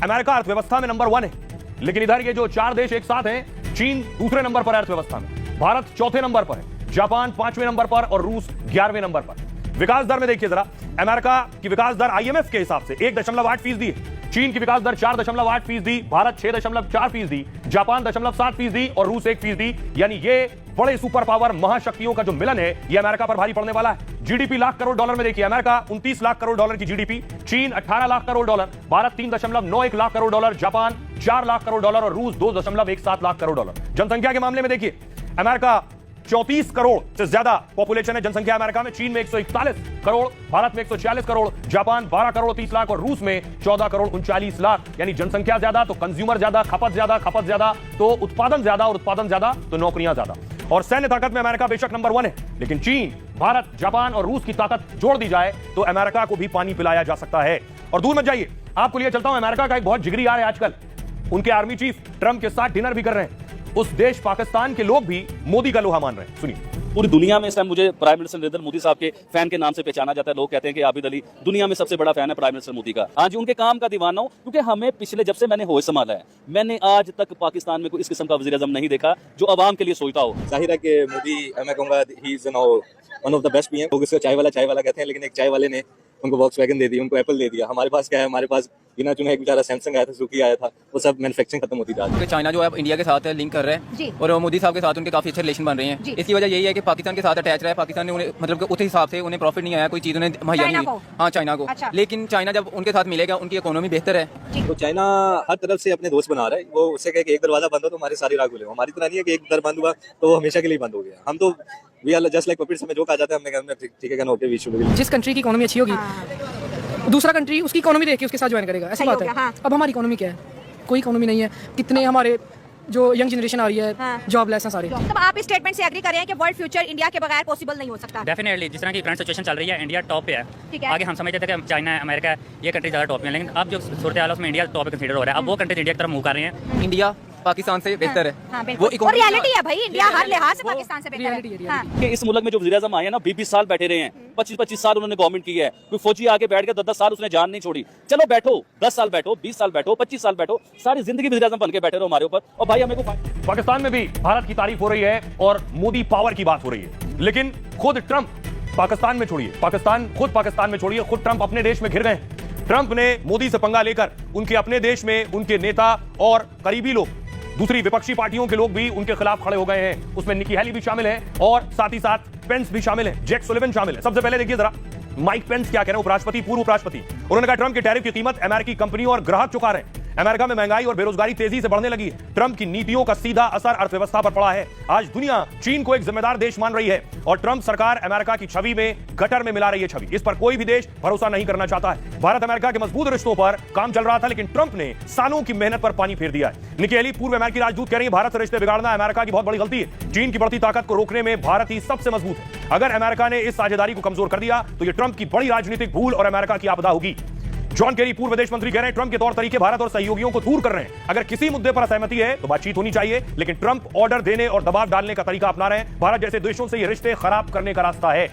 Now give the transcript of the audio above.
America अर्थव्यवस्था में number 1 है, लेकिन इधर ये जो 4 देश एक साथ हैं, चीन दूसरे नंबर पर है अर्थव्यवस्था में, भारत चौथे नंबर पर है, जापान 5वें नंबर पर और रूस 11वें नंबर पर। विकास दर में देखिए जरा, अमेरिका की विकास दर आईएमएफ के हिसाब से 1.8% है, चीन की विकास दर 4.8%, भारत 6.4%, जापान 0.7% और रूस 1%। यानी ये बड़े सुपर पावर महाशक्तियों का जो मिलन है, ये अमेरिका पर भारी पड़ने वाला है। जीडीपी लाख करोड़ डॉलर में देखिए, अमेरिका 29 लाख करोड़ डॉलर की जीडीपी, चीन 18 lakh crore dollar, Bharat 3.91 lakh crore dollar, Japan 4 lakh crore dollar और रूस 2.17 लाख करोड़ डॉलर। जनसंख्या के मामले में देखिए, अमेरिका 34 करोड़ से ज्यादा पॉपुलेशन है जनसंख्या अमेरिका में, चीन में 141 करोड़, भारत में 146 करोड़, जापान 12 करोड़ 30 लाख और रूस में 14 करोड़ 39 लाख। यानी जनसंख्या ज्यादा तो कंज्यूमर ज्यादा, खपत ज्यादा, खपत ज्यादा तो उत्पादन ज्यादा, और उत्पादन ज्यादा तो नौकरियां ज्यादा। और सैन्य ताकत में अमेरिका बेशक नंबर 1 है, लेकिन चीन, भारत, जापान और रूस की ताकत जोड़ दी जाए तो अमेरिका को भी पानी पिलाया जा सकता है। और दूर मत जाइए, आपको लिए चलता हूं, अमेरिका का एक बहुत जिगरी यार है आजकल, उनके आर्मी चीफ ट्रंप के साथ डिनर भी कर रहे हैं। उस देश पाकिस्तान के लोग भी मोदी का लोहा मान रहे हैं। सुनिए। पूरी दुनिया में इस टाइम मुझे प्राइम मिनिस्टर नरेंद्र मोदी साहब के फैन के नाम से पहचाना जाता है। लोग कहते हैं कि आबिद अली दुनिया में सबसे बड़ा फैन है प्राइम मिनिस्टर मोदी का। हाँ जी, उनके काम का दीवाना हूं, क्योंकि हमें पिछले जब से मैंने होश संभाला है, मैंने आज तक पाकिस्तान में कोई इस किस्म का वज़ीर-ए-आज़म नहीं देखा जो आवाम के लिए सोचता हो। जाहिर है कि मोदी, मैं कहूँगा he is now one of the best PM. लोग इसको चाय वाला कहते हैं, लेकिन एक चाय वाले ने उनको वॉक्सवैगन दे दी, उनको एप्पल दे दिया। हमारे पास क्या है, हमारे पास बिना चुने एक बेचारा सैमसंग आया था, सुजुकी आया था, वो सब मैन्युफैक्चरिंग खत्म होती जा। चाइना जो है इंडिया के साथ लिंक कर रहा है और मोदी साहब के साथ उनके काफी अच्छे रिलेशन बन रहे हैं। इसकी वजह यही है कि पाकिस्तान के साथ अटैच रहा है, पाकिस्तान ने उन्हें मतलब उस हिसाब से उन्हें प्रॉफिट नहीं आया, कोई चीज उन्हें मुहैया नहीं हुई। हाँ, चाइना को। लेकिन चाइना जब उनके साथ मिलेगा, उनकी इकोनॉमी बेहतर है। तो चाइना हर तरफ से अपने दोस्त बना रहा है। वो उससे कहे कि एक दरवाजा बंद हो तो हमारे सारे राह खुले हो। हमारी तरह नहीं है कि एक दर बंद हुआ तो वो हमेशा के लिए बंद हो गया। हम तो वी आर जस्ट लाइक पपिट्स, में जो कहा जाता है हमने कहा ठीक है कहना, ओके वी शुड। जिस कंट्री की इकोनॉमी अच्छी होगी, दूसरा कंट्री उसकी इकोनॉमी देख के उसके साथ ज्वाइन करेगा, ऐसी बात है। हाँ। अब हमारी इकोनॉमी क्या है? कोई इकोनॉमी नहीं है। कितने हमारे जो यंग जनरेशन आ रही है, जॉबलेस हैं सारे। तब आप इस स्टेटमेंट से एग्री कर रहे हैं कि वर्ल्ड फ्यूचर इंडिया के बगैर पॉसिबल नहीं हो सकता? डेफिनेटली, जिस तरह की करंट सिचुएशन चल रही है, इंडिया टॉप पे है। ठीक है। आगे हम समझते थे कि चाइना, अमेरिका ये कंट्री ज़्यादा टॉप पे है, लेकिन अब जो सूरत हाल है उसमें इंडिया टॉप पे कंसीडर हो रहा है। अब वो कंट्रीज इंडिया की तरफ मूव कर रहे हैं। इंडिया पाकिस्तान से बेहतर है। हाँ, वो रियलिटी है भाई, इंडिया हर लिहाज से पाकिस्तान से बेहतर है। हाँ। इस मुल्क में जो वज़ीर-ए-आज़म आए हैं ना, 20-20 साल बैठे रहे हैं, 25-25 साल उन्होंने गवर्नमेंट की है। कोई फौजी आके बैठ के 10-10 साल उसने जान नहीं छोड़ी। चलो बैठो, 10 साल बैठो, 20 साल बैठो, 25 साल बैठो, सारी जिंदगी वज़ीर-ए-आज़म बन के बैठे रहो हमारे ऊपर। और भाई हमें को पाकिस्तान में भी भारत की तारीफ हो रही है और मोदी पावर की बात हो रही है, लेकिन खुद ट्रंप पाकिस्तान में छोड़िए, खुद पाकिस्तान में छोड़िए, खुद ट्रंप अपने देश में घिर गए। ट्रंप ने मोदी से पंगा लेकर उनके अपने देश में उनके नेता और करीबी लोग, दूसरी विपक्षी पार्टियों के लोग भी उनके खिलाफ खड़े हो गए हैं। उसमें निकी हेली भी शामिल है और साथ ही साथ पेंस भी शामिल है, जैक सुलिवन शामिल है। सबसे पहले देखिए जरा माइक पेंस क्या कह रहे हैं, उपराष्ट्रपति, पूर्व उपराष्ट्रपति। उन्होंने कहा ट्रंप के टैरिफ की कीमत अमेरिकी कंपनियों और ग्राहक चुका रहे हैं। अमेरिका में महंगाई और बेरोजगारी तेजी से बढ़ने लगी है। ट्रंप की नीतियों का सीधा असर अर्थव्यवस्था पर पड़ा है। आज दुनिया चीन को एक जिम्मेदार देश मान रही है और ट्रंप सरकार अमेरिका की छवि में गटर में मिला रही है छवि। इस पर कोई भी देश भरोसा नहीं करना चाहता है। भारत अमेरिका के मजबूत रिश्तों पर काम चल रहा था, लेकिन ट्रंप ने सालों की मेहनत पर पानी फेर दिया है। निकी हेली, पूर्व अमेरिकी राजदूत, कह रही है भारत से रिश्ते बिगाड़ना अमेरिका की बहुत बड़ी गलती है। चीन की बढ़ती ताकत को रोकने में भारत ही सबसे मजबूत है। अगर अमेरिका ने इस साझेदारी को कमजोर कर दिया तो यह ट्रंप की बड़ी राजनीतिक भूल और अमेरिका की आपदा होगी। जॉन केरी, पूर्व विदेश मंत्री, कह रहे हैं ट्रंप के तौर तरीके भारत और सहयोगियों को दूर कर रहे हैं। अगर किसी मुद्दे पर असहमति है तो बातचीत होनी चाहिए, लेकिन ट्रंप ऑर्डर देने और दबाव डालने का तरीका अपना रहे हैं। भारत जैसे देशों से ये रिश्ते खराब करने का रास्ता है।